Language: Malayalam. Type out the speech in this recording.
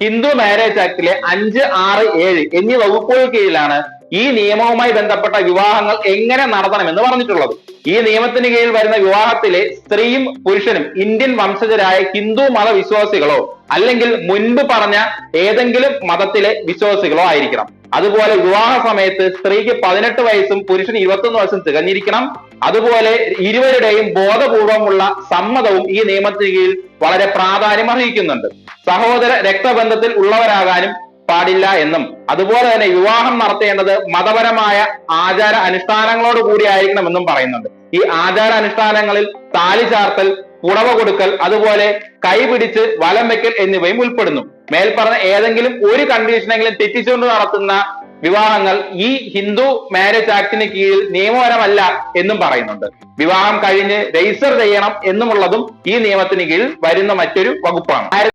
ഹിന്ദു മാരേജ് ആക്ടിലെ 5, 6, 7 എന്നീ വകുപ്പുകൾ കീഴിലാണ് ഈ നിയമവുമായി ബന്ധപ്പെട്ട വിവാഹങ്ങൾ എങ്ങനെ നടത്തണമെന്ന് പറഞ്ഞിട്ടുള്ളത്. ഈ നിയമത്തിന് കീഴിൽ വരുന്ന വിവാഹത്തിലെ സ്ത്രീയും പുരുഷനും ഇന്ത്യൻ വംശജരായ ഹിന്ദു മതവിശ്വാസികളോ അല്ലെങ്കിൽ മുൻപ് പറഞ്ഞ ഏതെങ്കിലും മതത്തിലെ വിശ്വാസികളോ ആയിരിക്കണം. അതുപോലെ വിവാഹ സമയത്ത് സ്ത്രീക്ക് 18 വയസ്സും പുരുഷന് 21 വയസ്സും തികഞ്ഞിരിക്കണം. അതുപോലെ ഇരുവരുടെയും ബോധപൂർവമുള്ള സമ്മതവും ഈ നിയമത്തിന് കീഴിൽ വളരെ പ്രാധാന്യം അർഹിക്കുന്നുണ്ട്. സഹോദര രക്തബന്ധത്തിൽ ഉള്ളവരാകാനും പാടില്ല എന്നും അതുപോലെ തന്നെ വിവാഹം നടത്തേണ്ടത് മതപരമായ ആചാര അനുഷ്ഠാനങ്ങളോട് കൂടി ആയിരിക്കണമെന്നും പറയുന്നുണ്ട്. ഈ ആചാര അനുഷ്ഠാനങ്ങളിൽ താലി ചാർത്തൽ, പുടവ കൊടുക്കൽ, അതുപോലെ കൈപിടിച്ച് വലം വെക്കൽ എന്നിവയും ഉൾപ്പെടുന്നു. മേൽപ്പറഞ്ഞ ഏതെങ്കിലും ഒരു കണ്ടീഷനെങ്കിലും തെറ്റിച്ചുകൊണ്ട് നടത്തുന്ന വിവാഹങ്ങൾ ഈ ഹിന്ദു മാരേജ് ആക്ടിന് കീഴിൽ നിയമപരമല്ല എന്നും പറയുന്നുണ്ട്. വിവാഹം കഴിഞ്ഞ് രജിസ്റ്റർ ചെയ്യണം എന്നുമുള്ളതും ഈ നിയമത്തിന് കീഴിൽ വരുന്ന മറ്റൊരു വകുപ്പാണ്.